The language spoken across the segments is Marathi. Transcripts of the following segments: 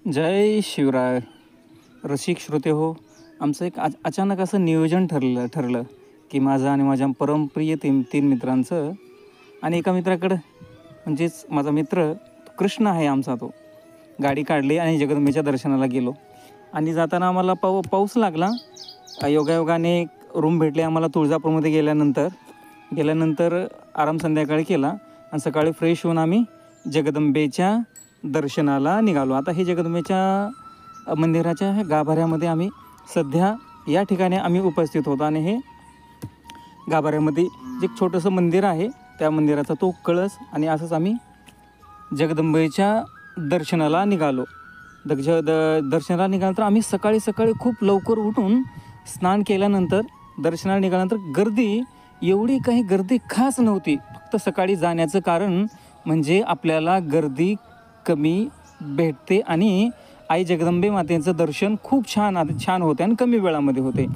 जय शिवराय. रसिक श्रोते हो, आमचं एक अचानक असं नियोजन ठरलं की माझं आणि माझ्या परमप्रिय तीन मित्रांचं आणि एका मित्राकडं म्हणजेच माझा मित्र कृष्ण आहे आमचा, तो गाडी काढली आणि जगदंबेच्या दर्शनाला गेलो. आणि जाताना आम्हाला पाऊस लागला. योगायोगाने एक रूम भेटले आम्हाला तुळजापूरमध्ये गेल्यानंतर आराम संध्याकाळी केला आणि सकाळी फ्रेश होऊन आम्ही जगदंबेच्या दर्शनाला निघालो. आता हे जगदंबेच्या मंदिराच्या गाभाऱ्यामध्ये आम्ही सध्या या ठिकाणी आम्ही उपस्थित होतो आणि हे गाभाऱ्यामध्ये जे एक छोटंसं मंदिर आहे त्या मंदिराचा तो कळस आणि असंच आम्ही जगदंबेच्या दर्शनाला निघालो. दर्शनाला निघाल्यानंतर आम्ही सकाळी खूप लवकर उठून स्नान केल्यानंतर दर्शनाला निघाल्यानंतर गर्दी एवढी काही गर्दी खास नव्हती. फक्त सकाळी जाण्याचं कारण म्हणजे आपल्याला गर्दी कमी भेटते आणि आई जगदंबे मातेचं दर्शन खूप छान होते आणि कमी वेळामध्ये होते.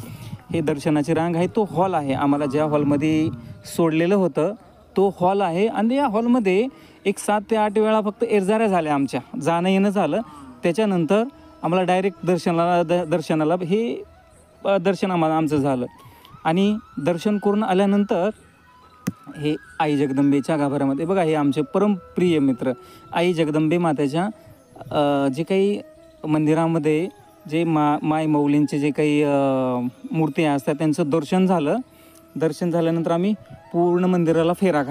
हे दर्शनाची रांग आहे, तो हॉल आहे. आम्हाला ज्या हॉलमध्ये सोडलेलं होतं तो हॉल आहे आणि या हॉलमध्ये एक 7 ते 8 वेळा फक्त येरझाऱ्या झाल्या, आमच्या जाणं येणं झालं. त्याच्यानंतर आम्हाला डायरेक्ट दर्शनाला हे दर्शन आमचं झालं. आणि दर्शन करून आल्यानंतर हे आई जगदंबेच्या गाभाऱ्यामध्ये बघा, हे आमचे परमप्रिय मित्र आई जगदंबे मातेच्या जे काही मंदिरामध्ये जे माय मौलींचे जे काही मूर्ती असतात त्यांचं दर्शन झालं. दर्शन झाल्यानंतर आम्ही पूर्ण मंदिराला फेरा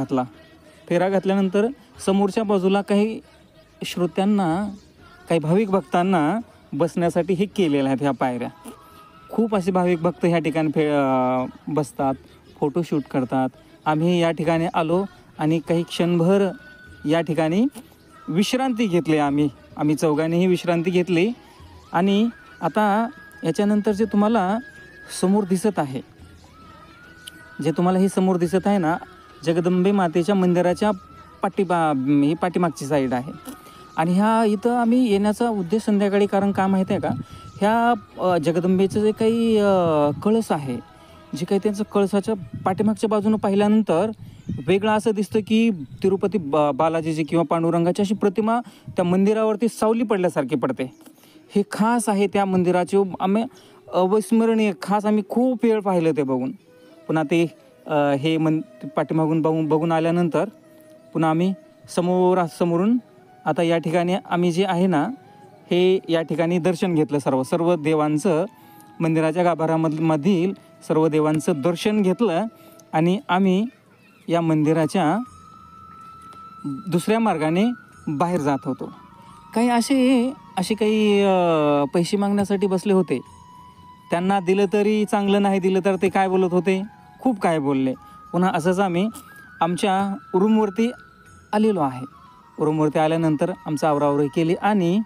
घातल्यानंतर समोरच्या बाजूला काही श्रोत्यांना, काही भाविक भक्तांना बसण्यासाठी हे केलेलं आहेत ह्या पायऱ्या. खूप असे भाविक भक्त ह्या ठिकाणी बसतात, फोटोशूट करतात. आम्ही या ठिकाणी आलो आणि काही क्षणभर या ठिकाणी विश्रांती घेतली. आम्ही चौघांनीही विश्रांती घेतली. आणि आता याच्यानंतर जे तुम्हाला समोर दिसत आहे, समोर दिसत आहे ना, जगदंबे मातेच्या मंदिराच्या ही पाठीमागची साईड आहे. आणि ह्या इथं आम्ही येण्याचा उद्देश संध्याकाळी कारण का माहिती आहे का, ह्या जगदंबेचं जे काही कळस आहे, जे काही त्यांचं कळसाच्या पाठीमागच्या बाजूनं पाहिल्यानंतर वेगळं असं दिसतं की तिरुपती बालाजीची किंवा पांडुरंगाची अशी प्रतिमा त्या मंदिरावरती सावली पडल्यासारखी पडते. हे खास आहे त्या मंदिराचे. आम्ही अविस्मरणीय खास आम्ही खूप वेळ पाहिलं ते बघून. पुन्हा ते हे पाठीमागून बघून आल्यानंतर पुन्हा आम्ही समोरून आता या ठिकाणी आम्ही जे आहे ना, हे या ठिकाणी दर्शन घेतलं. सर्व देवांचं, मंदिराच्या गाभाऱ्यामधील सर्व देवांचं दर्शन घेतलं आणि आम्ही या मंदिराच्या दुसऱ्या मार्गाने बाहेर जात होतो. काही असे काही पैसे मागण्यासाठी बसले होते. त्यांना दिलं तरी चांगलं, नाही दिलं तर ते काय बोलत होते, खूप काय बोलले. पुन्हा असंच आम्ही आमच्या रूमवरती आलेलो आहे. रूमवरती आल्यानंतर आमचं आवरावरी केली आणि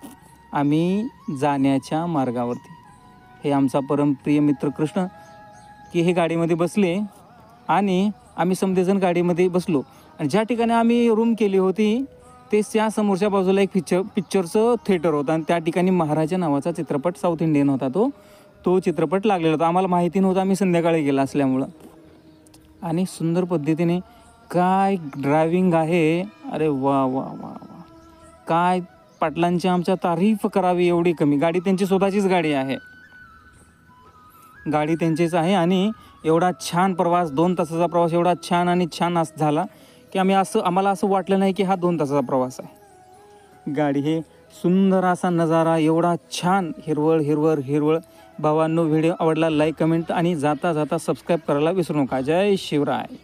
आम्ही जाण्याच्या मार्गावरती हे आमचा परमप्रिय मित्र कृष्ण की हे गाडीमध्ये बसले आणि आम्ही समजेजण गाडीमध्ये बसलो. आणि ज्या ठिकाणी आम्ही रूम केली होती ते त्या समोरच्या बाजूला एक पिक्चरचं थिएटर होतं आणि त्या ठिकाणी महाराजा नावाचा चित्रपट, साऊथ इंडियन होता तो चित्रपट लागलेला होता. आम्हाला माहिती नव्हतं, आम्ही संध्याकाळी गेला असल्यामुळं. आणि सुंदर पद्धतीने काय ड्रायव्हिंग आहे, अरे वा वा वा वा, काय पाटलांची आमच्या तारीफ करावी एवढी कमी. गाडी त्यांची स्वतःचीच गाडी आहे, गाडी त्यांचीच आहे. आणि एवढा छान प्रवास, 2 तासाचा प्रवास एवढा छान झाला की आम्हाला असं वाटलं नाही की हा 2 तासाचा प्रवास आहे. गाडी हे सुंदर असा नजारा, एवढा छान हिरवळ. भावांनो, व्हिडिओ आवडला लाईक, कमेंट आणि जाता सबस्क्राईब करायला विसरू नका. जय शिवराय.